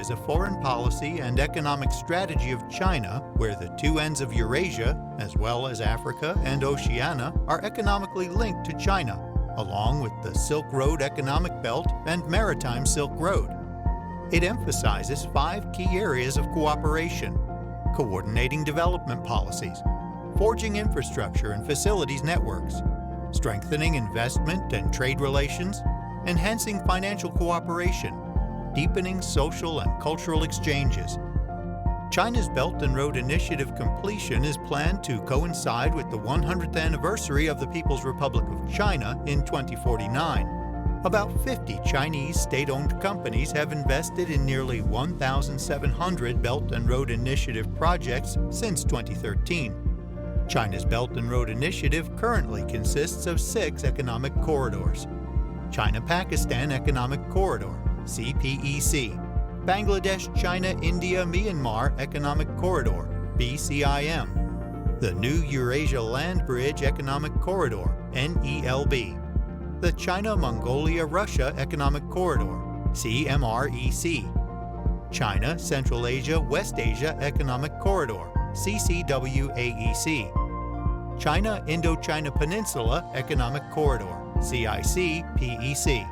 is a foreign policy and economic strategy of China where the two ends of Eurasia, as well as Africa and Oceania, are economically linked to China, along with the Silk Road Economic Belt and Maritime Silk Road. It emphasizes 5 key areas of cooperation: coordinating development policies, forging infrastructure and facilities networks, strengthening investment and trade relations, enhancing financial cooperation, deepening social and cultural exchanges. China's Belt and Road Initiative completion is planned to coincide with the 100th anniversary of the People's Republic of China in 2049. About 50 Chinese state-owned companies have invested in nearly 1,700 Belt and Road Initiative projects since 2013. China's Belt and Road Initiative currently consists of 6 economic corridors: China-Pakistan Economic Corridor, CPEC, Bangladesh-China-India-Myanmar Economic Corridor, BCIM, the New Eurasia Land Bridge Economic Corridor, NELB, the China-Mongolia-Russia Economic Corridor, CMREC, China-Central Asia-West Asia Economic Corridor, CCWAEC, China-Indochina Peninsula Economic Corridor, CIC-PEC,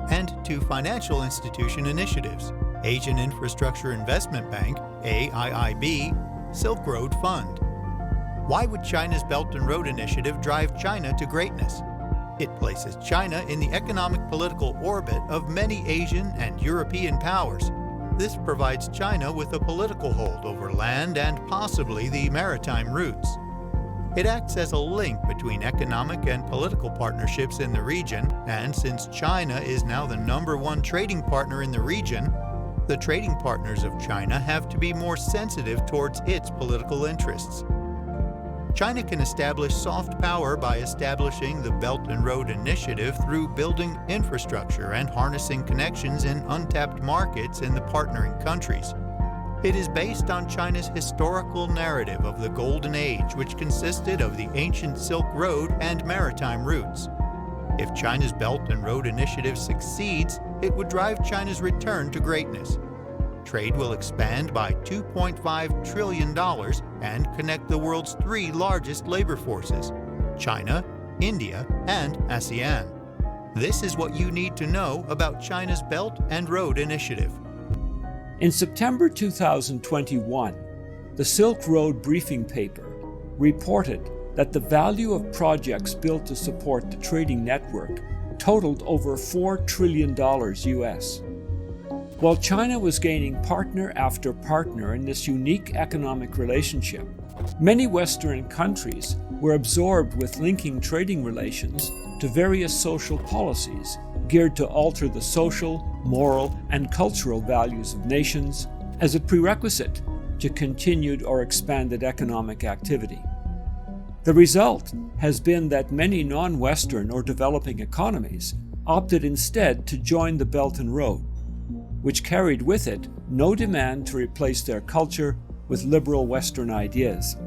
and 2 financial institution initiatives: Asian Infrastructure Investment Bank, AIIB, Silk Road Fund. Why would China's Belt and Road Initiative drive China to greatness? It places China in the economic-political orbit of many Asian and European powers. This provides China with a political hold over land and possibly the maritime routes. It acts as a link between economic and political partnerships in the region, and since China is now the #1 trading partner in the region, the trading partners of China have to be more sensitive towards its political interests. China can establish soft power by establishing the Belt and Road Initiative through building infrastructure and harnessing connections in untapped markets in the partnering countries. It is based on China's historical narrative of the Golden Age, which consisted of the ancient Silk Road and maritime routes. If China's Belt and Road Initiative succeeds, it would drive China's return to greatness. Trade will expand by $2.5 trillion and connect the world's 3 largest labor forces: China, India, and ASEAN. This is what you need to know about China's Belt and Road Initiative. In September 2021, the Silk Road briefing paper reported that the value of projects built to support the trading network totaled over $4 trillion US. While China was gaining partner after partner in this unique economic relationship, many Western countries were absorbed with linking trading relations to various social policies geared to alter the social, moral, and cultural values of nations as a prerequisite to continued or expanded economic activity. The result has been that many non-Western or developing economies opted instead to join the Belt and Road, which carried with it no demand to replace their culture with liberal Western ideas.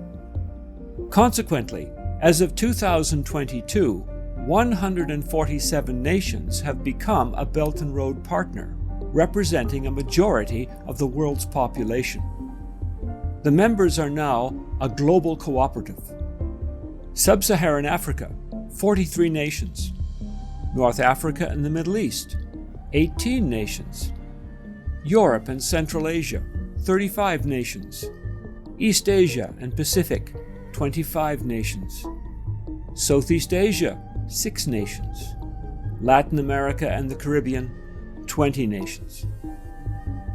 Consequently, as of 2022, 147 nations have become a Belt and Road partner, representing a majority of the world's population. The members are now a global cooperative. Sub-Saharan Africa, 43 nations. North Africa and the Middle East, 18 nations. Europe and Central Asia, 35 nations. East Asia and Pacific, 25 nations. Southeast Asia, 6 nations. Latin America and the Caribbean, 20 nations.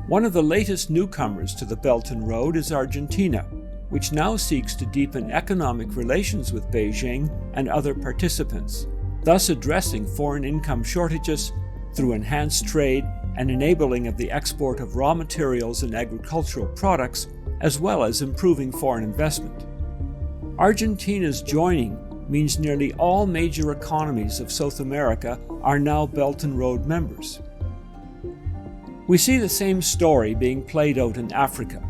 One of the latest newcomers to the Belt and Road is Argentina, which now seeks to deepen economic relations with Beijing and other participants, thus addressing foreign income shortages through enhanced trade and enabling of the export of raw materials and agricultural products, as well as improving foreign investment. Argentina's joining means nearly all major economies of South America are now Belt and Road members. We see the same story being played out in Africa,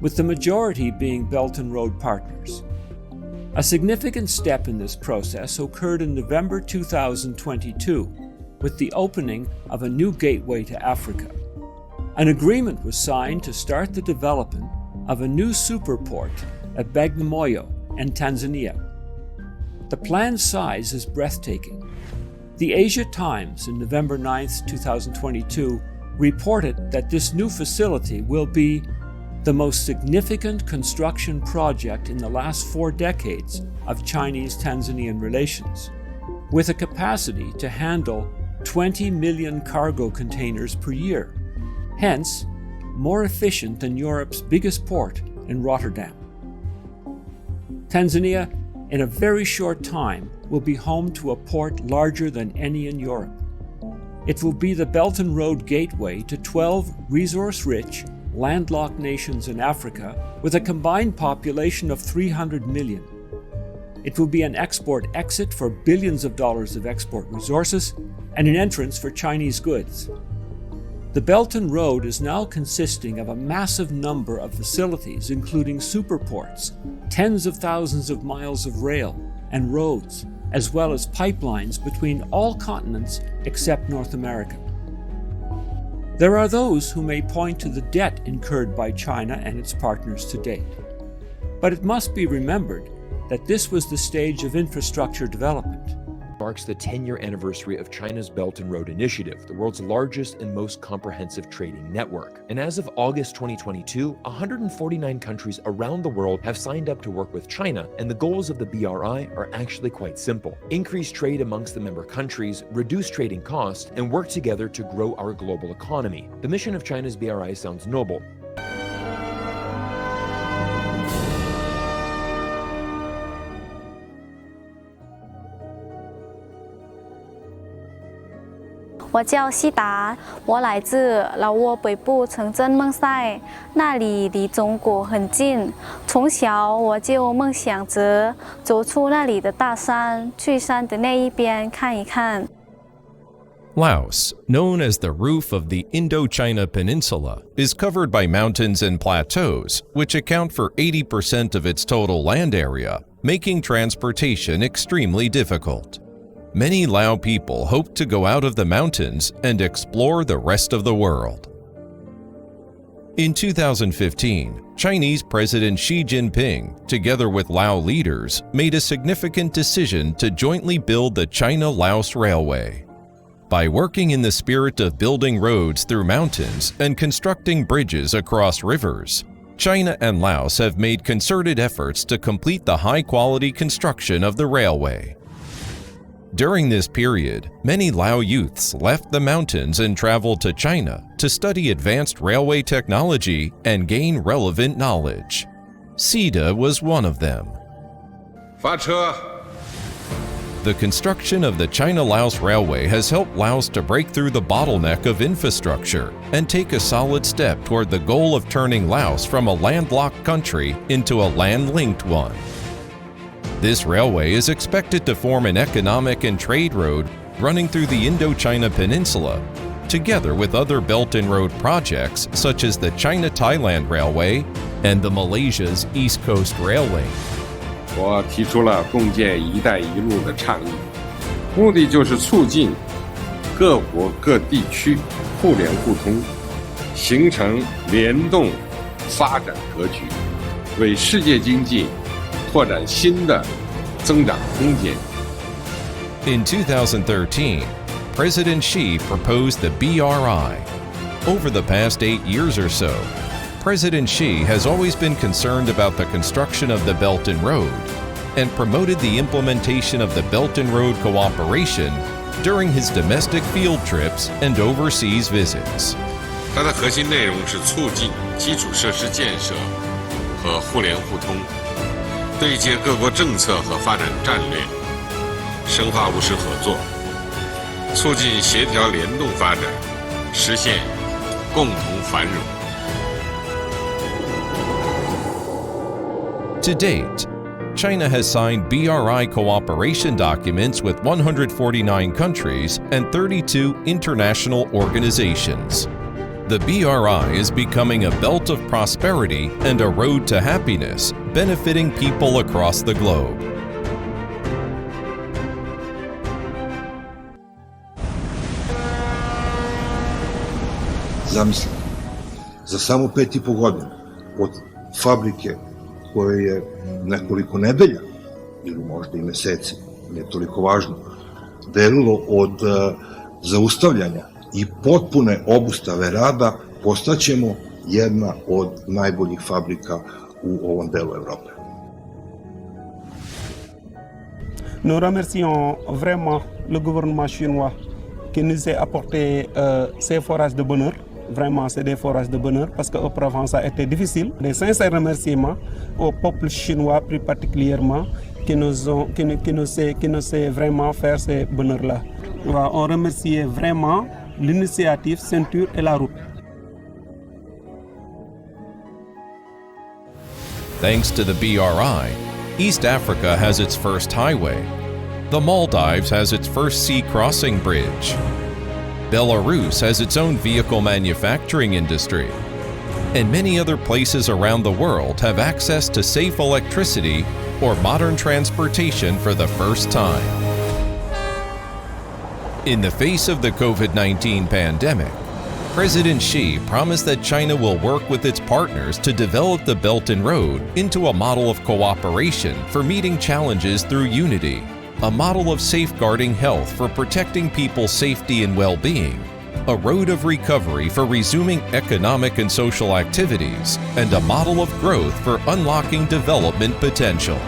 with the majority being Belt and Road partners. A significant step in this process occurred in November 2022, with the opening of a new gateway to Africa. An agreement was signed to start the development of a new superport at Bagamoyo in Tanzania. The planned size is breathtaking. The Asia Times in November 9, 2022, reported that this new facility will be the most significant construction project in the last 4 decades of Chinese-Tanzanian relations, with a capacity to handle 20 million cargo containers per year, hence more efficient than Europe's biggest port in Rotterdam. Tanzania, in a very short time, will be home to a port larger than any in Europe. It will be the Belt and Road gateway to 12 resource-rich, landlocked nations in Africa with a combined population of 300 million. It will be an export exit for billions of dollars of export resources and an entrance for Chinese goods. The Belt and Road is now consisting of a massive number of facilities, including superports, tens of thousands of miles of rail and roads, as well as pipelines between all continents except North America. There are those who may point to the debt incurred by China and its partners to date. But it must be remembered that this was the stage of infrastructure development. Marks the 10-year anniversary of China's Belt and Road Initiative, the world's largest and most comprehensive trading network. And as of August 2022, 149 countries around the world have signed up to work with China, and the goals of the BRI are actually quite simple. Increase trade amongst the member countries, reduce trading costs, and work together to grow our global economy. The mission of China's BRI sounds noble.我叫西达，我来自老挝北部城镇孟赛，那里离中国很近。从小我就梦想着走出那里的大山，去山的那一边看一看。 Laos, known as the roof of the Indochina Peninsula, is covered by mountains and plateaus, which account for 80% of its total land area, making transportation extremely difficult. Many Lao people hope to go out of the mountains and explore the rest of the world. In 2015, Chinese President Xi Jinping, together with Lao leaders, made a significant decision to jointly build the China-Laos Railway. By working in the spirit of building roads through mountains and constructing bridges across rivers, China and Laos have made concerted efforts to complete the high-quality construction of the railway. During this period, many Lao youths left the mountains and traveled to China to study advanced railway technology and gain relevant knowledge. Sida was one of them. 发车. The construction of the China-Laos Railway has helped Laos to break through the bottleneck of infrastructure and take a solid step toward the goal of turning Laos from a landlocked country into a land-linked one. This railway is expected to form an economic and trade road running through the Indochina Peninsula, together with other Belt and Road projects such as the China-Thailand Railway and the Malaysia's East Coast Railway. 我提出了共建“一带一路”的倡议，目的就是促进各国各地区互联互通，形成联动发展格局，为世界经济拓展新的增长空间。 In 2013, President Xi proposed the BRI. Over the past 8 years or so, President Xi has always been concerned about the construction of the Belt and Road and promoted the implementation of the Belt and Road cooperation during his domestic field trips and overseas visits. 它的核心内容是促进基础设施建设和互联互通，对接各国政策和发展战略，深化务实合作，促进协调联动发展，实现共同繁荣。 To date, China has signed BRI cooperation documents with 149 countries and 32 international organizations. The BRI is becoming a belt of prosperity and a road to happiness, benefiting people across the globe. za samo 5,5 godina od fabrike koje je nekoliko nedelja ili možda i meseci, nije toliko važno, delilo od zaustavljanja i potpune obustave rada, postaćemo jedna od najboljih fabrika u ovom delu Evrope. Nous remercions vraiment le gouvernement chinois qui nous a apporté ces forages de bonheur. Vraiment, c'est des forages de bonheur parce qu'auparavant, ça a été difficile. Des sincères remerciements au peuple chinois, plus particulièrement, qui nous sait vraiment faire ces bonheurs-là. On remercie vraiment l'initiative Ceinture et la route. Thanks to the BRI, East Africa has its first highway. The Maldives has its first sea crossing bridge. Belarus has its own vehicle manufacturing industry. And many other places around the world have access to safe electricity or modern transportation for the first time. In the face of the COVID-19 pandemic, President Xi promised that China will work with its partners to develop the Belt and Road into a model of cooperation for meeting challenges through unity, a model of safeguarding health for protecting people's safety and well-being, a road of recovery for resuming economic and social activities, and a model of growth for unlocking development potential.